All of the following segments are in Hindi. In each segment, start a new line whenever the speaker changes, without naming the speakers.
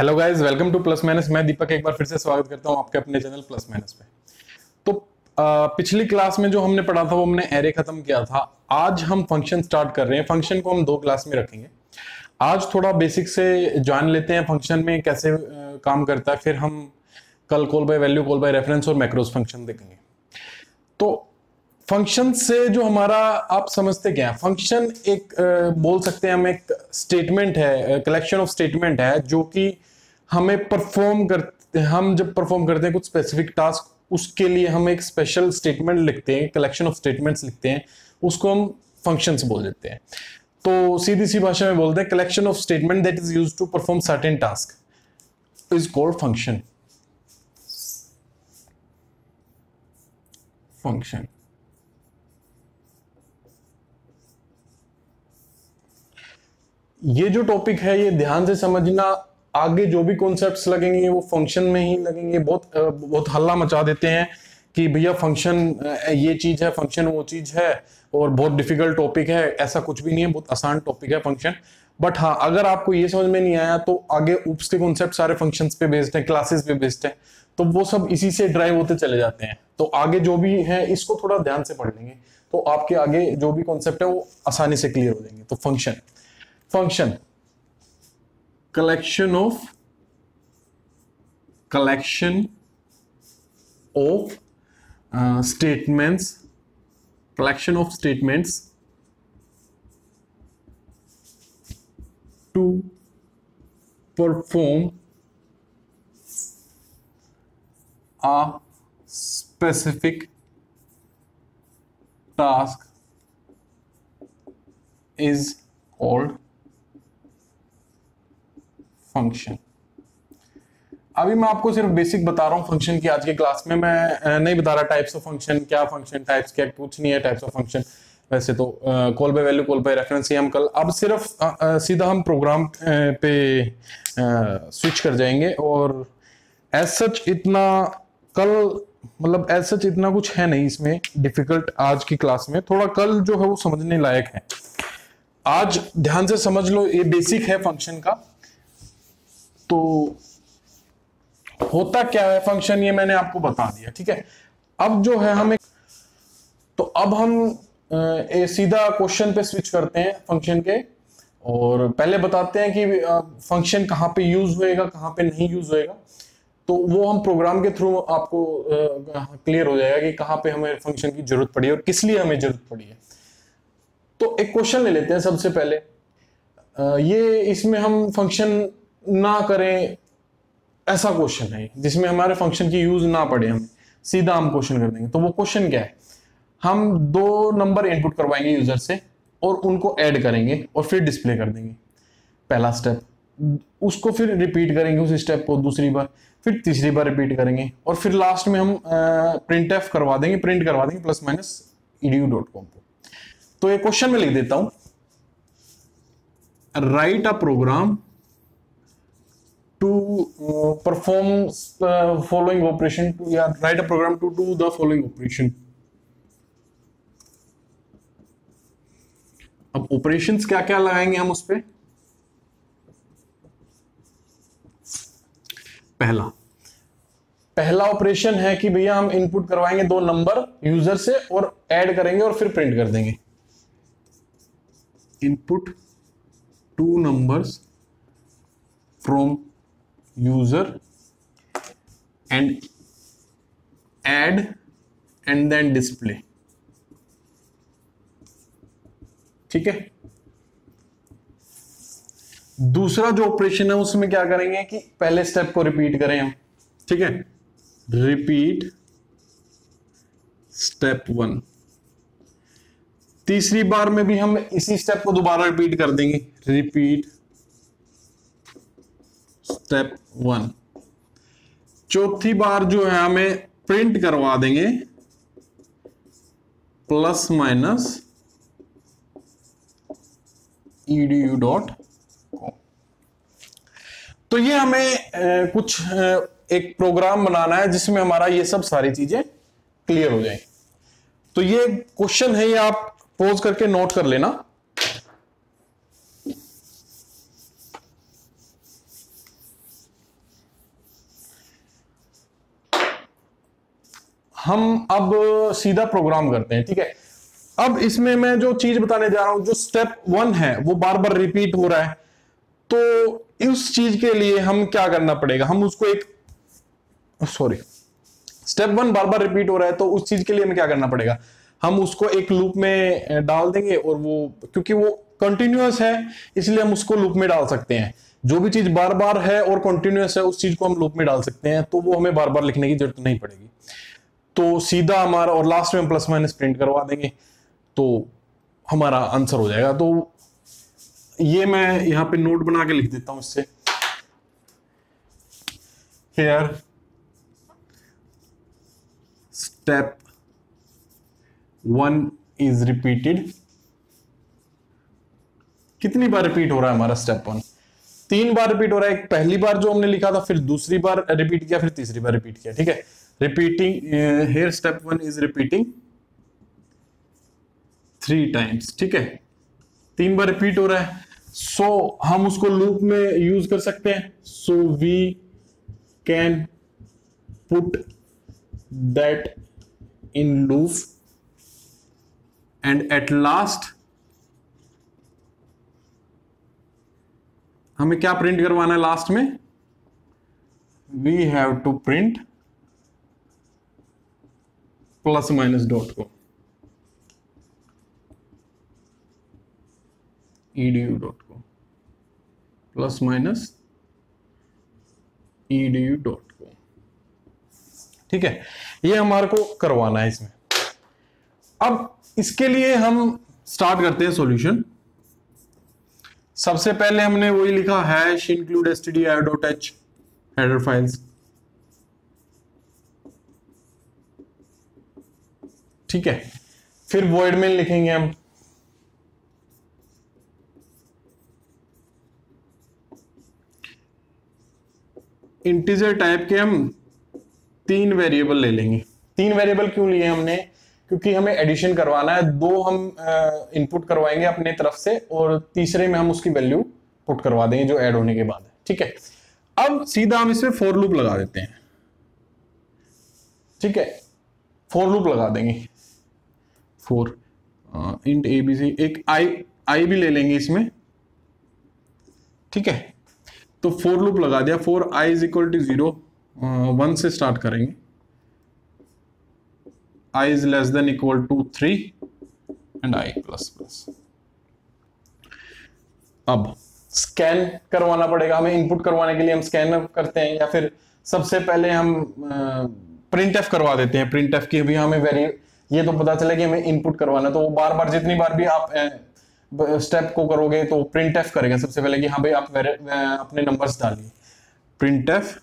Hello guys, welcome two plus minus. मैं दीपक एक बार फिर से स्वागत करता हूं आपके अपने चैनल प्लस माइनस पे। तो पिछली क्लास में जो हमने पढ़ा था वो हमने एरे खत्म किया था। आज हम फंक्शन स्टार्ट कर रहे हैं। फंक्शन को हम दो क्लास में रखेंगे। आज थोड़ा बेसिक से जान लेते हैं फंक्शन में कैसे काम करता है, फिर हम कल call by value, call by reference और मैक्रोस फंक्शन देखेंगे। तो फंक्शन से जो हमारा, आप समझते क्या है फंक्शन? एक बोल सकते हैं हम एक स्टेटमेंट है, कलेक्शन ऑफ स्टेटमेंट है जो कि हमें परफॉर्म करते, हम जब परफॉर्म करते हैं कुछ स्पेसिफिक टास्क, उसके लिए हम एक स्पेशल स्टेटमेंट लिखते हैं, कलेक्शन ऑफ स्टेटमेंट्स लिखते हैं, उसको हम फंक्शंस बोल देते हैं। तो सीधी सी भाषा में बोलते हैं collection of statement that is used to perform certain task is called function. Function ये जो टॉपिक है ये ध्यान से समझना। आगे जो भी कॉन्सेप्ट्स लगेंगे वो फंक्शन में ही लगेंगे। बहुत हल्ला मचा देते हैं कि भैया फंक्शन ये चीज है, फंक्शन वो चीज है और बहुत डिफिकल्ट टॉपिक है। ऐसा कुछ भी नहीं है, बहुत आसान टॉपिक है फंक्शन। बट हाँ, अगर आपको ये समझ में नहीं आया तो आगे ऊप्स के कॉन्सेप्ट सारे फंक्शंस पे बेस्ड है, क्लासेस पे बेस्ड है, तो वो सब इसी से ड्राइव होते चले जाते हैं। तो आगे जो भी है इसको थोड़ा ध्यान से पढ़ लेंगे तो आपके आगे जो भी कॉन्सेप्ट है वो आसानी से क्लियर हो जाएंगे। तो function collection of statements to perform a specific task is called function. अभी मैं आपको सिर्फ बेसिक बता रहा हूं फंक्शन की। आज की क्लास में मैं नहीं बता रहा टाइप्स ऑफ फंक्शन, क्या फंक्शन टाइप्स, क्या कुछ नहीं है टाइप्स ऑफ फंक्शन। वैसे तो call by value, call by reference हम कल, अब सिर्फ सीधा हम प्रोग्राम पे स्विच कर जाएंगे। और एज सच इतना कल, मतलब एज सच इतना कुछ है नहीं इसमें डिफिकल्ट। आज की क्लास में थोड़ा कल जो है वो समझने लायक है। आज ध्यान से समझ लो, ये बेसिक है फंक्शन का। तो होता क्या है फंक्शन, ये मैंने आपको बता दिया, ठीक है। अब जो है हमें, तो अब हम सीधा क्वेश्चन पे स्विच करते हैं फंक्शन के। और पहले बताते हैं कि फंक्शन कहाँ पे यूज होएगा, कहाँ पे नहीं यूज होएगा। तो वो हम प्रोग्राम के थ्रू आपको क्लियर हो जाएगा कि कहाँ पे हमें फंक्शन की जरूरत पड़ी है और किस लिए हमें जरूरत पड़ी है। तो एक क्वेश्चन ले लेते हैं सबसे पहले। ये इसमें हम फंक्शन ना करें ऐसा क्वेश्चन है जिसमें हमारे फंक्शन की यूज ना पड़े, हमें सीधा हम क्वेश्चन कर देंगे। तो वो क्वेश्चन क्या है? हम दो नंबर इनपुट करवाएंगे यूजर से और उनको ऐड करेंगे और फिर डिस्प्ले कर देंगे। पहला स्टेप। उसको फिर रिपीट करेंगे उस स्टेप को दूसरी बार, फिर तीसरी बार रिपीट करेंगे और फिर लास्ट में हम प्रिंट करवा देंगे प्लस माइनस edu.com पे। तो ये क्वेश्चन में लिख देता हूं, write a program to perform following operation, to write a program to do the following operation। अब operations क्या क्या लगाएंगे हम उस पे? पहला ऑपरेशन है कि भैया हम इनपुट करवाएंगे दो नंबर यूजर से और ऐड करेंगे और फिर प्रिंट कर देंगे। Input two numbers from user and add and then display। ठीक है। दूसरा जो ऑपरेशन है उसमें क्या करेंगे कि पहले स्टेप को रिपीट करें हम, ठीक है। Repeat step 1। तीसरी बार में भी हम इसी स्टेप को दोबारा रिपीट कर देंगे, रिपीट स्टेप 1। चौथी बार जो है हमें प्रिंट करवा देंगे प्लस माइनस edu.com। तो ये हमें कुछ एक प्रोग्राम बनाना है जिसमें हमारा ये सब सारी चीजें क्लियर हो जाए। तो ये क्वेश्चन है, ये आप पॉज करके नोट कर लेना। हम अब सीधा प्रोग्राम करते हैं, ठीक है। अब इसमें मैं जो चीज बताने जा रहा हूं, जो स्टेप 1 है वो बार बार रिपीट हो रहा है, तो उस चीज के लिए हम क्या करना पड़ेगा, हम उसको एक स्टेप 1 बार बार रिपीट हो रहा है, तो उस चीज के लिए हमें क्या करना पड़ेगा, हम उसको एक लूप में डाल देंगे, और वो क्योंकि वो कंटिन्यूअस है इसलिए हम उसको लूप में डाल सकते हैं। जो भी चीज बार बार है और कंटिन्यूअस है उस चीज को हम लूप में डाल सकते हैं, तो वो हमें बार बार लिखने की जरूरत नहीं पड़ेगी। तो सीधा हमारा, और लास्ट में हम प्लस माइनस प्रिंट करवा देंगे तो हमारा आंसर हो जाएगा। तो ये मैं यहां पे नोट बना के लिख देता हूं इससे, हियर स्टेप 1 इज रिपीटेड। कितनी बार रिपीट हो रहा है हमारा स्टेप 1? 3 बार रिपीट हो रहा है। एक पहली बार जो हमने लिखा था, फिर दूसरी बार रिपीट किया, फिर तीसरी बार रिपीट किया, ठीक है। Repeating here step 1 is repeating 3 times, ठीक है। 3 बार रिपीट हो रहा है, सो हम उसको लूप में यूज कर सकते हैं। So we can put that in loop, and at last हमें क्या प्रिंट करवाना है लास्ट में, we have to print plus minus dot co edu dot co plus minus edu dot co, ठीक है। ये हमारे को करवाना है इसमें। अब इसके लिए हम स्टार्ट करते हैं सॉल्यूशन। सबसे पहले हमने वही लिखा, hash include stdio dot h header files, ठीक है। फिर void में लिखेंगे हम इंटीजर टाइप के, हम 3 वेरिएबल ले लेंगे। 3 वेरिएबल क्यों लिए हमने, क्योंकि हमें एडिशन करवाना है। 2 हम इनपुट करवाएंगे अपने तरफ से, और तीसरे में हम उसकी वैल्यू पुट करवा देंगे जो ऐड होने के बाद है, ठीक है। अब सीधा हम इसमें फॉर लूप लगा देते हैं, ठीक है। फॉर लूप लगा देंगे, फॉर इंट abc, एक आई भी ले लेंगे इसमें, ठीक है। तो फॉर लूप लगा दिया, for i is equal to 0, 1 से स्टार्ट करेंगे, i is less than equal to 3 and i plus plus. अब स्कैन करवाना पड़ेगा हमें, इनपुट करवाने के लिए हम स्कैन करते हैं, या फिर सबसे पहले हम प्रिंट एफ करवा देते हैं। प्रिंट एफ की भी हमें ये तो पता चला कि हमें इनपुट करवाना, तो बार बार जितनी बार भी आप स्टेप को करोगे तो प्रिंट एफ करेगा सबसे पहले कि हाँ भाई आप अपने नंबर्स डालिए। Print F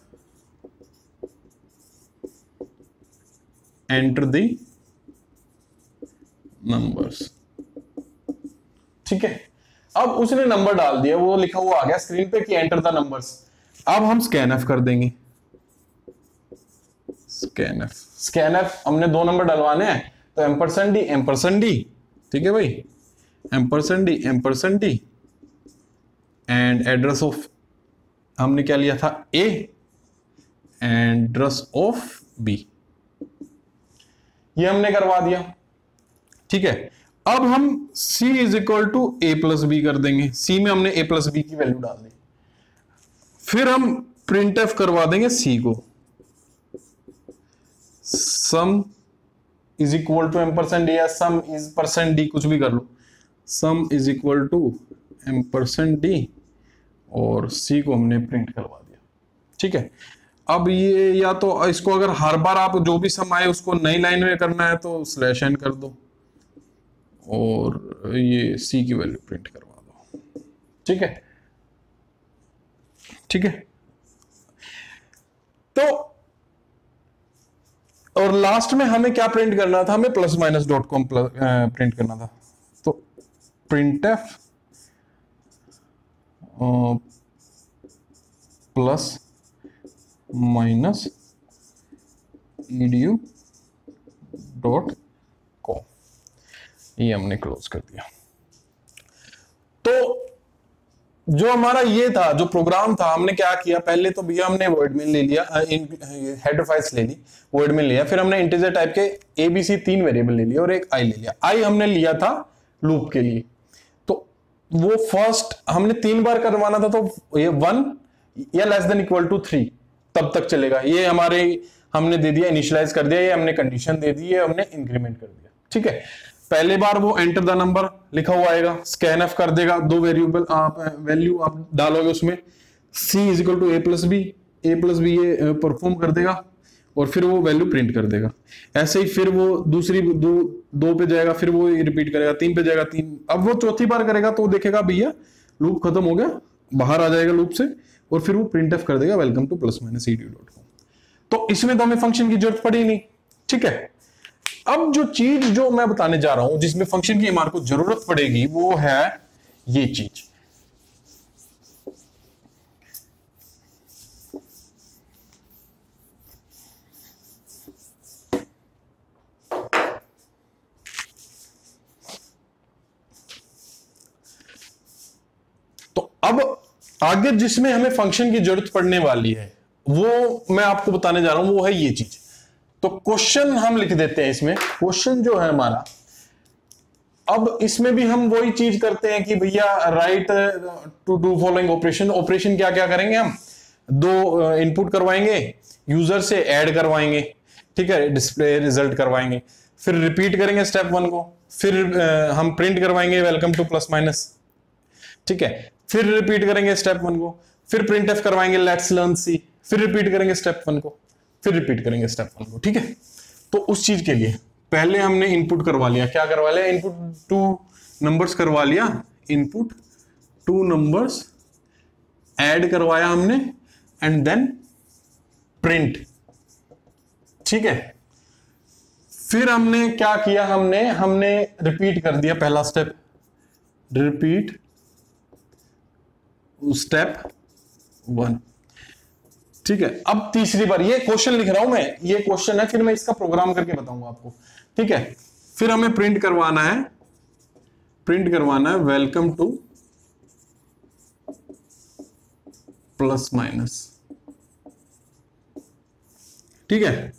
enter the numbers, ठीक है। अब उसने नंबर डाल दिया, वो लिखा हुआ आ गया स्क्रीन पे कि एंटर द नंबर्स। अब हम स्कैन एफ कर देंगे, स्कैन एफ हमने 2 नंबर डलवाने हैं, तो एम्परसेंड डी, ठीक है भाई, ampersand D and address of, हमने क्या लिया था ए, एड्रेस ऑफ बी, ये हमने करवा दिया, ठीक है। अब हम c is equal to a plus b कर देंगे। c में हमने a प्लस बी की वैल्यू डाल दी। फिर हम प्रिंट एफ करवा देंगे c को, sum is equal to ampersand या सम इज परसेंट डी, कुछ भी कर लो, sum is equal to ampersand D, और c को हमने प्रिंट करवा दिया, ठीक है। अब ये, या तो इसको अगर हर बार आप जो भी सम आए उसको नई लाइन में करना है तो स्लैश एन कर दो, और ये c की वैल्यू प्रिंट करवा दो, ठीक है, ठीक है। तो और लास्ट में हमें क्या प्रिंट करना था, हमें plus minus dot com print करना था। तो print F plus minus edu dot com, ये हमने क्लोज कर दिया। तो जो हमारा ये था, जो प्रोग्राम था, हमने क्या किया, पहले तो भैया हमने वॉइड मेन ले लिया, हेडर फाइल्स ले ली, वॉइड मेन लिया, फिर हमने इंटीजर टाइप के एबीसी 3 वेरिएबल ले लिया और एक आई ले लिया। आई हमने लिया था लूप के लिए, तो वो फर्स्ट हमने 3 बार करवाना था, तो ये 1 या लेस देन इक्वल टू 3 तब तक चलेगा। ये हमारे हमने दे दिया, इनिशियलाइज कर दिया, ये हमने कंडीशन दे दी है, हमने इंक्रीमेंट कर दिया। ठीक है, पहले बार वो एंटर द नंबर लिखा हुआ आएगा, स्कैन एफ कर देगा, 2 वेरिएबल आप वैल्यू आप डालोगे उसमें, c is equal to a plus b ये परफॉर्म कर देगा और फिर वो वैल्यू प्रिंट कर देगा। ऐसे ही फिर वो दूसरी 2 पे जाएगा, फिर वो रिपीट करेगा, 3 पे जाएगा, 3, अब वो चौथी बार करेगा तो देखेगा भैया लूप खत्म हो गया, बाहर आ जाएगा लूप से, और फिर वो प्रिंट एफ कर देगा वेलकम टू +-edu.com। तो इसमें तो हमें फंक्शन की जरूरत पड़ी नहीं। ठीक है, अब जो चीज जो मैं बताने जा रहा हूं जिसमें फंक्शन की हमारे को जरूरत पड़ेगी वो है ये चीज। तो अब आगे जिसमें हमें फंक्शन की जरूरत पड़ने वाली है वो मैं आपको बताने जा रहा हूं, वो है ये चीज। तो क्वेश्चन हम लिख देते हैं इसमें, क्वेश्चन जो है हमारा, अब इसमें भी हम वही चीज करते हैं कि भैया write to do following operation. Operation क्या क्या करेंगे हम, 2 इनपुट करवाएंगे, यूजर से ऐड करवाएंगे, ठीक है, डिस्प्ले रिजल्ट करवाएंगे, फिर रिपीट करेंगे स्टेप 1 को, फिर हम प्रिंट करवाएंगे वेलकम टू +-, ठीक है, फिर रिपीट करेंगे स्टेप 1 को, फिर प्रिंट एफ करवाएंगे लेट्स लर्न सी, फिर रिपीट करेंगे स्टेप 1 को, फिर रिपीट करेंगे स्टेप 1 को। ठीक है, तो उस चीज के लिए पहले हमने इनपुट करवा लिया, क्या करवा लिया, इनपुट 2 नंबर्स करवा लिया, इनपुट 2 नंबर्स ऐड करवाया हमने, एंड देन प्रिंट। ठीक है, फिर हमने क्या किया, हमने रिपीट कर दिया पहला स्टेप, रिपीट स्टेप 1। ठीक है, अब तीसरी बार, ये क्वेश्चन लिख रहा हूं मैं, ये क्वेश्चन है, फिर मैं इसका प्रोग्राम करके बताऊंगा आपको। ठीक है, फिर हमें प्रिंट करवाना है वेलकम टू +-। ठीक है,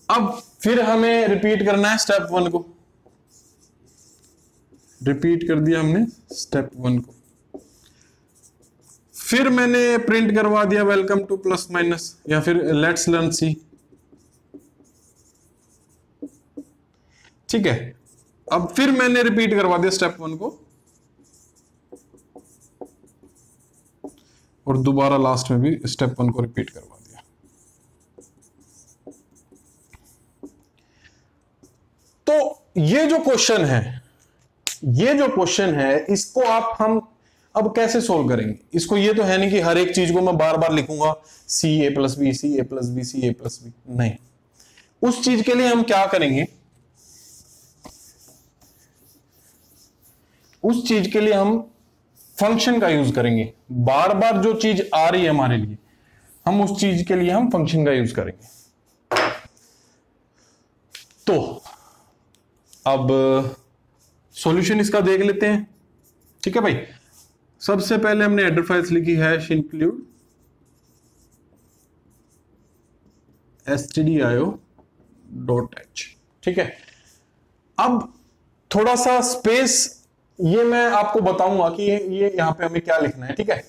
अब फिर हमें रिपीट करना है स्टेप 1 को, रिपीट कर दिया हमने स्टेप 1 को, फिर मैंने प्रिंट करवा दिया वेलकम टू +-, या फिर लेट्स लर्न सी। ठीक है, अब फिर मैंने रिपीट करवा दिया स्टेप 1 को, और दोबारा लास्ट में भी स्टेप 1 को रिपीट करवा दिया। तो ये जो क्वेश्चन है इसको हम अब कैसे सोल्व करेंगे इसको। ये तो है नहीं कि हर एक चीज को मैं बार बार लिखूंगा a + b c a + b c a + b, नहीं। उस चीज के लिए हम क्या करेंगे, उस चीज के लिए हम फंक्शन का यूज करेंगे। बार बार जो चीज आ रही है हमारे लिए, हम उस चीज के लिए हम फंक्शन का यूज करेंगे। तो अब सॉल्यूशन इसका देख लेते हैं। ठीक है भाई, सबसे पहले हमने हेडर फाइल्स लिखी #include stdio.h। ठीक है, अब थोड़ा सा स्पेस ये मैं आपको बताऊंगा कि ये यहां पे हमें क्या लिखना है। ठीक है,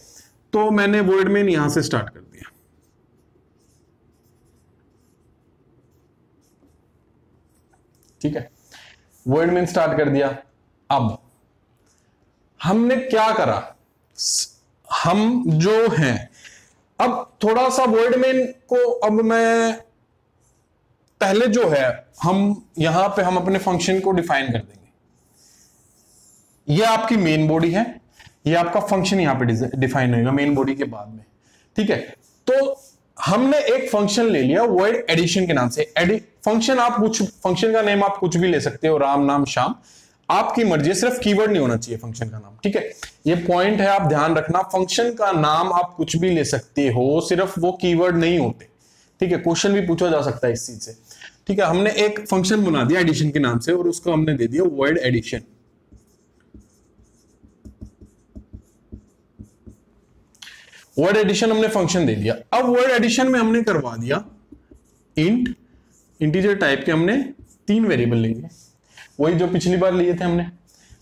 तो मैंने वॉइड मेन यहां से स्टार्ट कर दिया। ठीक है, वॉइड मेन स्टार्ट कर दिया। अब हमने क्या करा, हम जो हैं, अब थोड़ा सा वॉइड मेन को अब मैं पहले जो है हम यहां पे हम अपने फंक्शन को डिफाइन कर देंगे। ये आपकी मेन बॉडी है, ये आपका फंक्शन यहां पे डिफाइन होगा मेन बॉडी के बाद में। ठीक है, तो हमने एक फंक्शन ले लिया वॉइड एडिशन के नाम से। फंक्शन आप कुछ, फंक्शन का नेम आप कुछ भी ले सकते हो, राम नाम श्याम, आपकी मर्जी, सिर्फ कीवर्ड नहीं होना चाहिए फंक्शन का नाम। ठीक है, ये पॉइंट है, आप ध्यान रखना, फंक्शन का नाम आप कुछ भी ले सकते हो, सिर्फ वो कीवर्ड नहीं होते। ठीक है, क्वेश्चन भी पूछा जा सकता है इस चीज से। ठीक है, हमने एक फंक्शन बना दिया एडिशन के नाम से और उसको हमने दे दिया वॉइड एडिशन। वर्ड एडिशन हमने फंक्शन दे दिया। अब वर्ड एडिशन में हमने करवा दिया इंट, इंटीजर टाइप के हमने 3 वेरिएबल लेंगे, वही जो पिछली बार लिए थे हमने,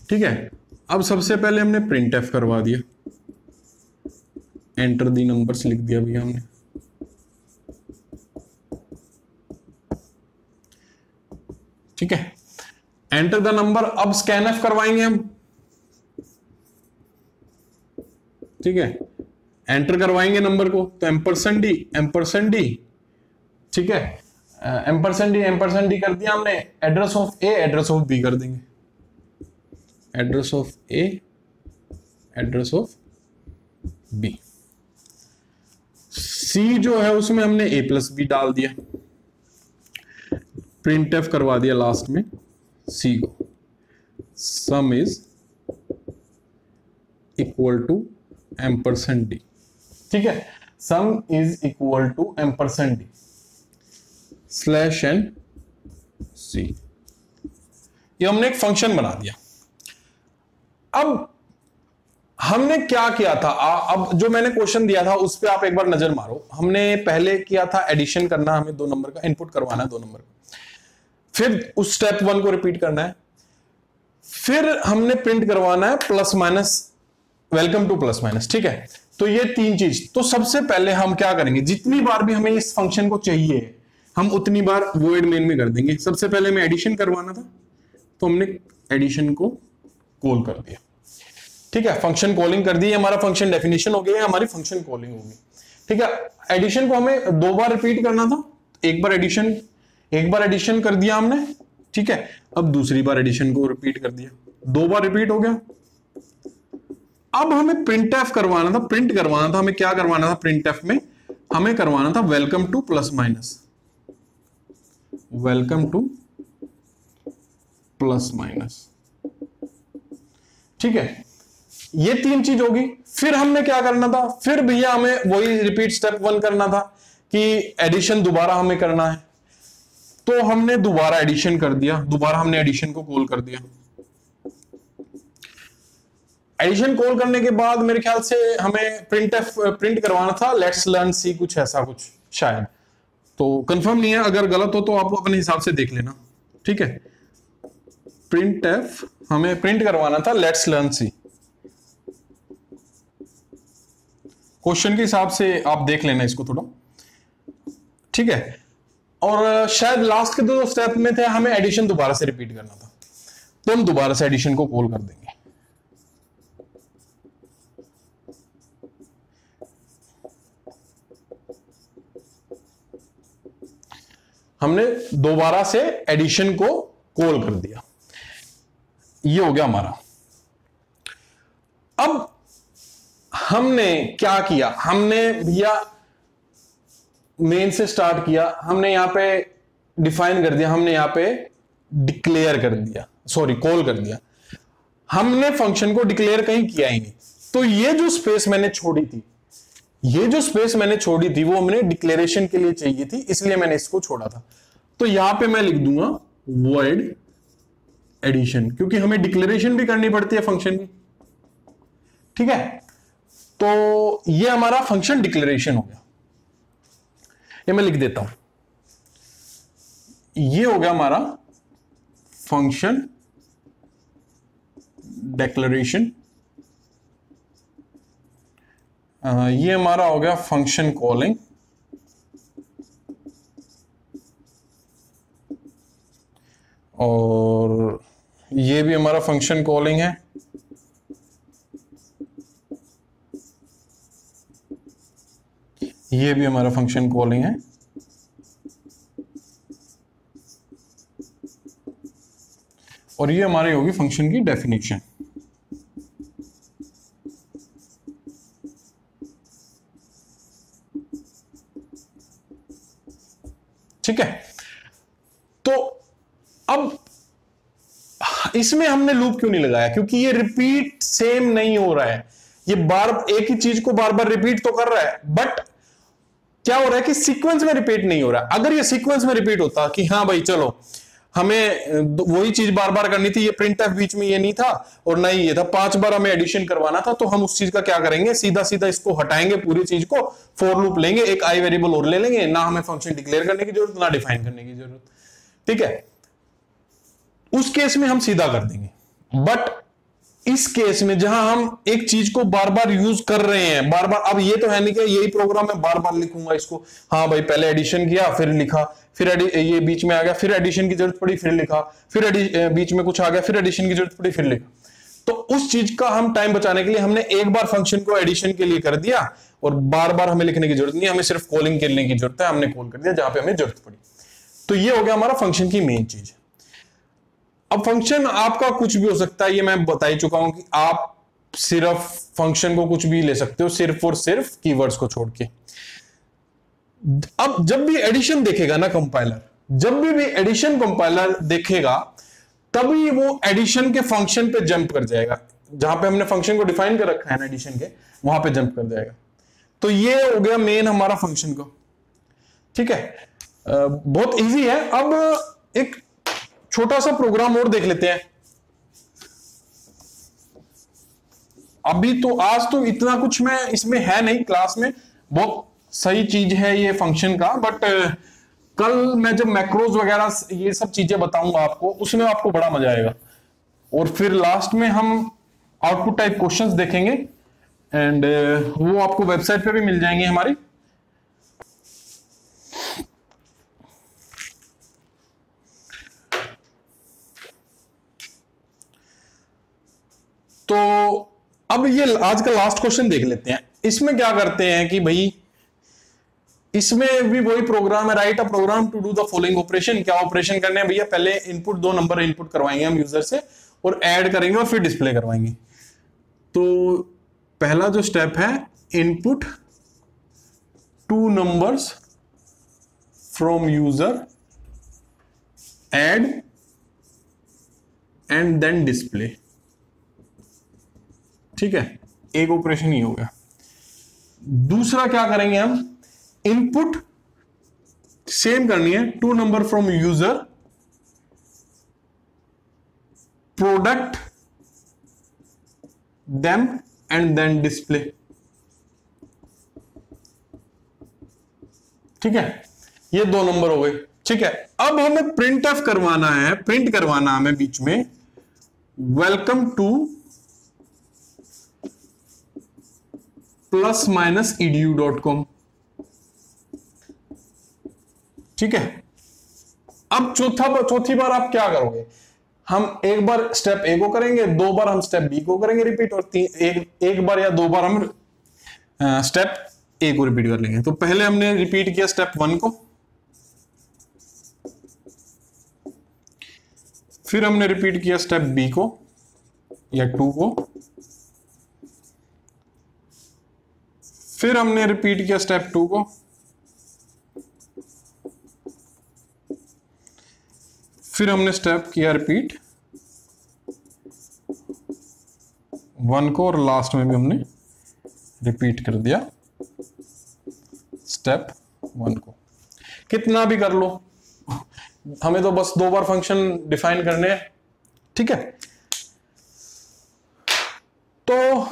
ठीक है। अब सबसे पहले हमने प्रिंट एफ करवा दिया, एंटर दी नंबर्स लिख दिया भैया हमने, ठीक है। एंटर द नंबर, अब स्कैन एफ करवाएंगे हम, ठीक है। एंटर करवाएंगे नंबर को, तो एम्परसेंड डी, ठीक है, एम्परसेंड डी कर दिया हमने, address of A address of B कर देंगे, address of A address of B. C जो है उसमें हमने ए प्लस बी डाल दिया, प्रिंट एफ करवा दिया लास्ट में सी को, sum is equal to ampersand D, ठीक है। Sum is equal to ampersand D slash N C, ये हमने एक फंक्शन बना दिया। अब हमने क्या किया था, अब जो मैंने क्वेश्चन दिया था उस पर आप एक बार नजर मारो। हमने पहले किया था एडिशन करना, हमें 2 नंबर का इनपुट करवाना है, 2 नंबर का, फिर उस स्टेप 1 को रिपीट करना है, फिर हमने प्रिंट करवाना है plus minus, welcome two plus minus, ठीक है। तो ये 3 चीज। तो सबसे पहले हम क्या करेंगे, जितनी बार भी हमें इस फंक्शन को चाहिए हम उतनी बार वॉइड मेन में कर देंगे। सबसे पहले हमें एडिशन करवाना था, तो हमने एडिशन को कॉल कर दिया, ठीक है। फंक्शन कॉलिंग कर दी, हमारा फंक्शन डेफिनेशन हो गया, हमारी फंक्शन कॉलिंग होगी, ठीक है। एडिशन को हमें 2 बार रिपीट करना था, एक बार एडिशन कर दिया हमने, ठीक है। अब दूसरी बार एडिशन को रिपीट कर दिया, 2 बार रिपीट हो गया। अब हमें प्रिंट एफ करवाना था, प्रिंट करवाना था, हमें क्या करवाना था प्रिंट एफ में, हमें करवाना था welcome two plus minus, welcome two plus minus, ठीक है। ये 3 चीज होगी। फिर हमने क्या करना था, फिर भैया हमें वही रिपीट स्टेप 1 करना था कि एडिशन दोबारा हमें करना है, तो हमने दोबारा एडिशन कर दिया, दोबारा हमने एडिशन को कॉल कर दिया। एडिशन कॉल करने के बाद मेरे ख्याल से हमें प्रिंट करवाना था लेट्स लर्न सी, कुछ ऐसा कुछ शायद, तो कंफर्म नहीं है, अगर गलत हो तो आप अपने हिसाब से देख लेना, ठीक है। प्रिंट एफ हमें प्रिंट करवाना था लेट्स लर्न सी, क्वेश्चन के हिसाब से आप देख लेना इसको थोड़ा, ठीक है। और शायद लास्ट के 2 स्टेप में थे हमें एडिशन दोबारा से रिपीट करना था, तो हम दोबारा से एडिशन को कॉल कर देंगे। हमने दोबारा से एडिशन को कॉल कर दिया, ये हो गया हमारा। अब हमने क्या किया, हमने भैया मेन से स्टार्ट किया, हमने यहां पे डिफाइन कर दिया, हमने यहां पे डिक्लेयर कर दिया, सॉरी कॉल कर दिया, हमने फंक्शन को डिक्लेयर कहीं किया ही नहीं। तो ये जो स्पेस मैंने छोड़ी थी, वो हमने डिक्लेरेशन के लिए चाहिए थी, इसलिए मैंने इसको छोड़ा था। तो यहां पे मैं लिख दूंगा वॉइड एडिशन, क्योंकि हमें डिक्लेरेशन भी करनी पड़ती है फंक्शन की, ठीक है। तो ये हमारा फंक्शन डिक्लेरेशन हो गया, ये मैं लिख देता हूं, ये हो गया हमारा फंक्शन डिक्लेरेशन, ये हमारा हो गया फंक्शन कॉलिंग, और ये भी हमारा फंक्शन कॉलिंग है, ये भी हमारा फंक्शन कॉलिंग है, और ये हमारी होगी फंक्शन की डेफिनेशन। ठीक है, तो अब इसमें हमने लूप क्यों नहीं लगाया, क्योंकि ये रिपीट सेम नहीं हो रहा है, ये एक ही चीज को बार बार रिपीट तो कर रहा है, बट क्या हो रहा है कि सीक्वेंस में रिपीट नहीं हो रहा है। अगर ये सीक्वेंस में रिपीट होता कि हाँ भाई चलो हमें वही चीज बार बार करनी थी, ये प्रिंट एफ बीच में ये नहीं था और ना ही ये था, 5 बार हमें एडिशन करवाना था। तो हम उस चीज का क्या करेंगे, सीधा सीधा इसको हटाएंगे पूरी चीज को, फॉर लूप लेंगे, एक आई वेरिएबल और ले लेंगे, ना हमें फंक्शन डिक्लेयर करने की जरूरत, ना डिफाइन करने की जरूरत। ठीक है, उस केस में हम सीधा कर देंगे। बट इस केस में जहां हम एक चीज को बार बार यूज कर रहे हैं, बार बार, अब ये तो है नहीं कि यही प्रोग्राम मैं बार बार लिखूंगा इसको, हाँ भाई पहले एडिशन किया फिर लिखा, फिर ये बीच में आ गया, फिर एडिशन की जरूरत पड़ी फिर लिखा, फिर बीच में कुछ आ गया, फिर एडिशन की जरूरत पड़ी फिर लिखा। तो उस चीज का हम टाइम बचाने के लिए हमने एक बार फंक्शन को एडिशन के लिए कर दिया और बार बार हमें लिखने की जरूरत नहीं, हमें सिर्फ कॉलिंग करने की जरूरत है, हमने कॉल कर दिया जहां पे हमें जरूरत पड़ी। तो ये हो गया हमारा फंक्शन की मेन चीज। अब फंक्शन आपका कुछ भी हो सकता है, ये मैं बता ही चुका हूं कि आप सिर्फ फंक्शन को कुछ भी ले सकते हो, सिर्फ और सिर्फ कीवर्ड्स को छोड़ के। अब जब भी एडिशन देखेगा ना कंपाइलर, जब भी एडिशन कंपाइलर देखेगा, तभी वो एडिशन के फंक्शन पे जंप कर जाएगा, जहां पे हमने फंक्शन को डिफाइन कर रखा है ना एडिशन के, वहां पे जंप कर जाएगा। तो ये हो गया मेन हमारा फंक्शन को। ठीक है, बहुत इजी है। अब एक छोटा सा प्रोग्राम और देख लेते हैं। अभी तो आज तो इतना कुछ मैं इसमें है नहीं क्लास में, बहुत सही चीज है ये फंक्शन का, बट कल मैं जब मैक्रोज वगैरह ये सब चीजें बताऊंगा आपको, उसमें आपको बड़ा मजा आएगा। और फिर लास्ट में हम आउटपुट टाइप क्वेश्चंस देखेंगे, एंड वो आपको वेबसाइट पे भी मिल जाएंगे हमारी। तो अब ये आज का लास्ट क्वेश्चन देख लेते हैं। इसमें क्या करते हैं कि भाई इसमें भी वही प्रोग्राम है, write a program to do the following operation. क्या ऑपरेशन करने हैं भैया, पहले इनपुट 2 नंबर इनपुट करवाएंगे हम यूजर से और ऐड करेंगे और फिर डिस्प्ले करवाएंगे। तो पहला जो स्टेप है, input 2 numbers from user, add and then display. ठीक है, एक ऑपरेशन ही हो गया। दूसरा क्या करेंगे हम, इनपुट सेम करनी है, 2 number from user, product them and then display. ठीक है, ये 2 नंबर हो गए। ठीक है, अब हमें प्रिंट एफ करवाना है, प्रिंट करवाना हमें बीच में वेलकम टू +-edu.com। ठीक है, अब चौथी बार आप क्या करोगे, हम एक बार स्टेप ए को करेंगे, 2 बार हम स्टेप बी को करेंगे रिपीट, और एक बार या 2 बार हम स्टेप ए को रिपीट कर लेंगे। तो पहले हमने रिपीट किया स्टेप 1 को, फिर हमने रिपीट किया स्टेप बी को या 2 को, फिर हमने रिपीट किया स्टेप 2 को, फिर हमने स्टेप किया रिपीट 1 को, और लास्ट में भी हमने रिपीट कर दिया स्टेप 1 को। कितना भी कर लो, हमें तो बस 2 बार फंक्शन डिफाइन करने हैं। ठीक है, तो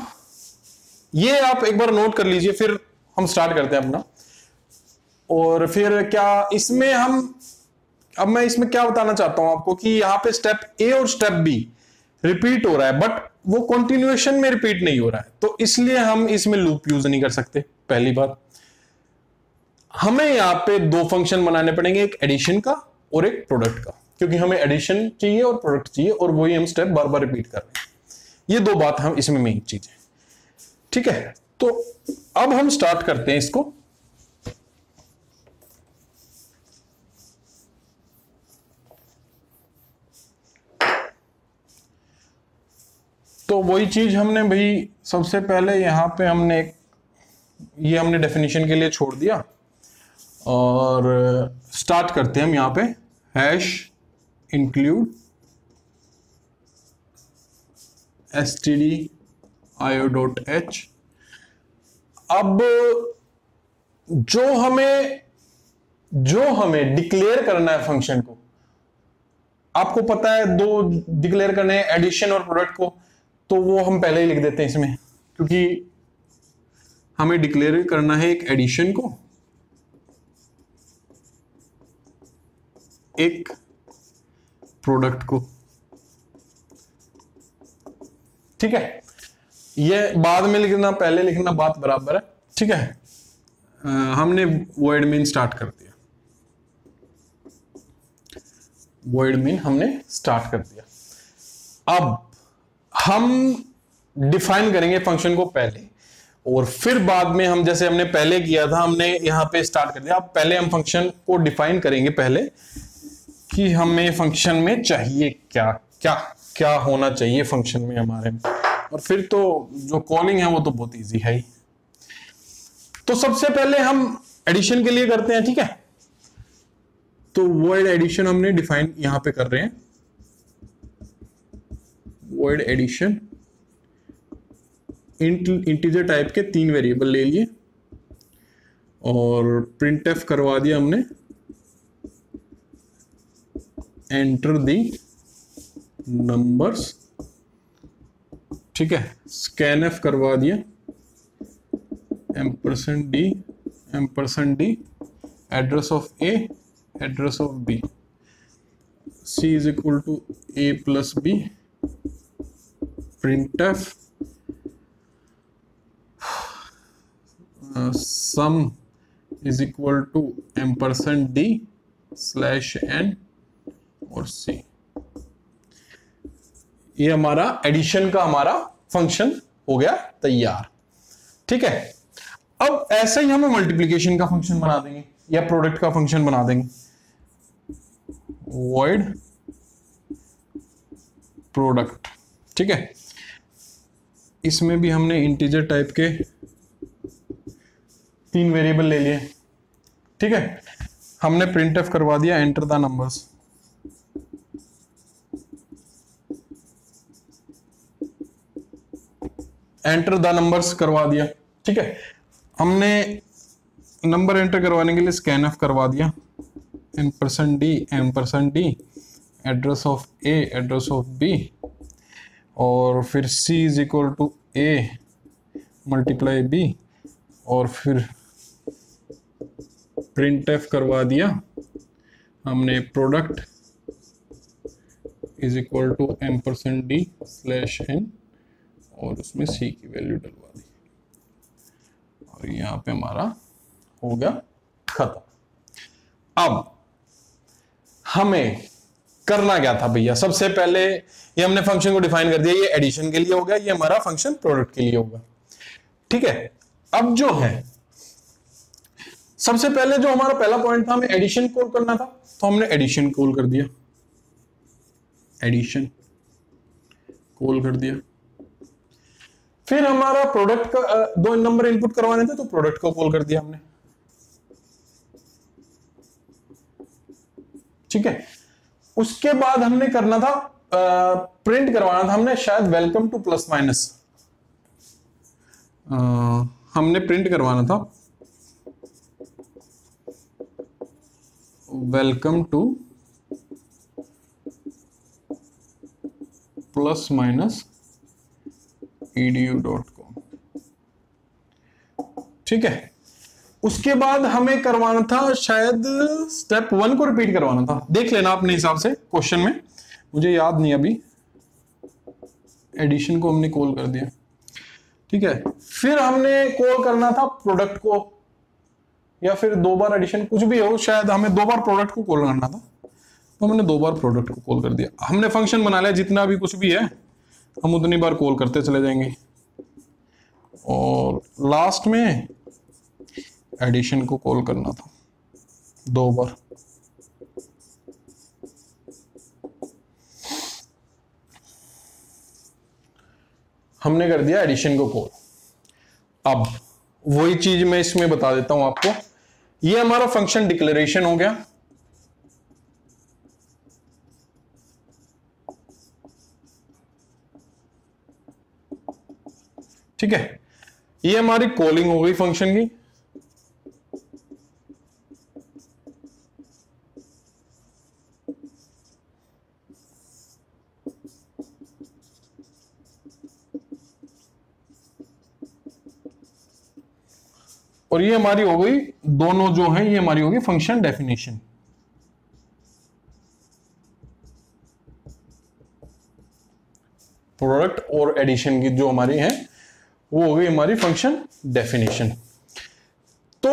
ये आप एक बार नोट कर लीजिए, फिर हम स्टार्ट करते हैं अपना। और फिर क्या इसमें अब मैं इसमें क्या बताना चाहता हूं आपको कि यहां पे स्टेप ए और स्टेप बी रिपीट हो रहा है, बट वो कंटिन्यूएशन में रिपीट नहीं हो रहा है, तो इसलिए हम इसमें लूप यूज नहीं कर सकते। पहली बात, हमें यहां पे 2 फंक्शन बनाने पड़ेंगे, एक एडिशन का और एक प्रोडक्ट का, क्योंकि हमें एडिशन चाहिए और प्रोडक्ट चाहिए, और वही हम स्टेप बार बार रिपीट कर रहे हैं। ये 2 बात हम इसमें मेन चीज है। ठीक है, तो अब हम स्टार्ट करते हैं इसको। तो वही चीज हमने भाई सबसे पहले यहां पे हमने ये हमने डेफिनेशन के लिए छोड़ दिया, और स्टार्ट करते हैं हम यहां पे हैश इंक्लूड stdio.h। अब जो हमें डिक्लेयर करना है फंक्शन को, आपको पता है दो डिक्लेयर करने हैं, एडिशन और प्रोडक्ट को, तो वो हम पहले ही लिख देते हैं इसमें, क्योंकि हमें डिक्लेयर करना है एक एडिशन को, एक प्रोडक्ट को। ठीक है, ये बाद में लिखना पहले लिखना बात बराबर है। ठीक है, हमने वॉइड मेन स्टार्ट कर दिया, वॉइड मेन हमने स्टार्ट कर दिया। अब हम डिफाइन करेंगे फंक्शन को पहले, और फिर बाद में हम जैसे हमने पहले किया था, हमने यहां पे स्टार्ट कर दिया। अब पहले हम फंक्शन को डिफाइन करेंगे पहले कि हमें फंक्शन में चाहिए क्या क्या क्या होना चाहिए फंक्शन में हमारे में, और फिर तो जो कॉलिंग है वो तो बहुत इजी है ही। तो सबसे पहले हम एडिशन के लिए करते हैं। ठीक है, तो वॉइड एडिशन हमने डिफाइन यहां पे कर रहे हैं, वॉइड एडिशन इंटीजर टाइप के 3 वेरिएबल ले लिए और प्रिंटफ करवा दिया हमने, एंटर दी नंबर्स। ठीक है, स्कैनफ करवा दिया, ampersand D address of A address of B, c is equal to a plus b, printf sum is equal to ampersand D slash N और सी। ये हमारा एडिशन का हमारा फंक्शन हो गया तैयार। ठीक है, अब ऐसे ही हमें मल्टीप्लिकेशन का फंक्शन बना देंगे या प्रोडक्ट का फंक्शन बना देंगे, वॉइड प्रोडक्ट। ठीक है, इसमें भी हमने इंटीजर टाइप के 3 वेरिएबल ले लिए। ठीक है, हमने प्रिंटफ करवा दिया, enter the numbers, enter the numbers करवा दिया। ठीक है, हमने नंबर एंटर करवाने के लिए स्कैनफ करवा दिया, ampersand D address of A address of B, और फिर C is equal to A multiply B, और फिर प्रिंटफ करवा दिया हमने, product is equal to ampersand D slash N, और उसमें सी की वैल्यू डलवा दी, और यहां पे हमारा हो गया खत्म। अब हमें करना क्या था भैया, सबसे पहले ये हमने फंक्शन को डिफाइन कर दिया, ये एडिशन के लिए हो गया, ये हमारा फंक्शन प्रोडक्ट के लिए होगा। ठीक है, अब जो है सबसे पहले जो हमारा पहला पॉइंट था, हमें एडिशन कॉल करना था, तो हमने एडिशन कॉल कर दिया, एडिशन कॉल कर दिया। फिर हमारा प्रोडक्ट का 2 नंबर इनपुट करवाने थे, तो प्रोडक्ट को कॉल कर दिया हमने। ठीक है, उसके बाद हमने करना था प्रिंट करवाना था हमने, शायद वेलकम टू प्लस माइनस हमने प्रिंट करवाना था, welcome two plus minus edu.com। ठीक है, उसके बाद हमें करवाना था शायद स्टेप 1 को रिपीट करवाना था, देख लेना अपने हिसाब से क्वेश्चन में, मुझे याद नहीं अभी। एडिशन को हमने कॉल कर दिया। ठीक है, फिर हमने कॉल करना था प्रोडक्ट को, या फिर 2 बार एडिशन, कुछ भी हो, शायद हमें 2 बार प्रोडक्ट को कॉल करना था, तो हमने 2 बार प्रोडक्ट को कॉल कर दिया। हमने फंक्शन बना लिया, जितना भी कुछ भी है हम उतनी बार कॉल करते चले जाएंगे, और लास्ट में एडिशन को कॉल करना था 2 बार। हमने कर दिया एडिशन को कॉल। अब वही चीज मैं इसमें बता देता हूं आपको, ये हमारा फंक्शन डिक्लेरेशन हो गया। ठीक है, ये हमारी कॉलिंग हो गई फंक्शन की। और ये हमारी हो गई, दोनों जो है ये हमारी होगी फंक्शन डेफिनेशन। प्रोडक्ट और एडिशन की जो हमारी है वो हो गई हमारी फंक्शन डेफिनेशन। तो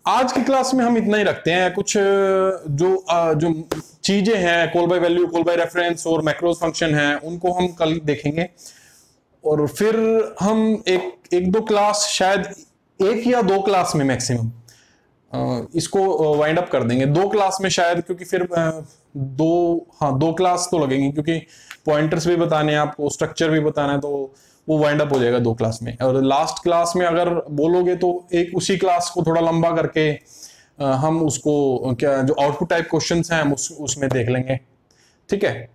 आज की क्लास में हम इतना ही रखते हैं। कुछ जो चीजें हैं, call by value, call by reference और मैक्रोज फंक्शन है, उनको हम कल देखेंगे। और फिर हम एक दो क्लास, शायद एक या दो क्लास में मैक्सिमम इसको वाइंड अप कर देंगे। दो क्लास में शायद, क्योंकि फिर दो क्लास तो लगेंगी, क्योंकि पॉइंटर्स भी बताने हैं आपको, स्ट्रक्चर भी बताना है, तो वो वाइंड अप हो जाएगा दो क्लास में। और लास्ट क्लास में अगर बोलोगे तो एक उसी क्लास को थोड़ा लंबा करके हम उसको क्या, जो आउटपुट टाइप क्वेश्चंस हैं हम उसमें देख लेंगे। ठीक है,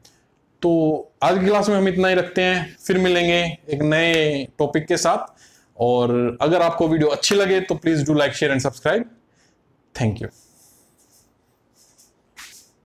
तो आज की क्लास में हम इतना ही रखते हैं, फिर मिलेंगे एक नए टॉपिक के साथ। और अगर आपको वीडियो अच्छी लगे तो please do like, share and subscribe. Thank you.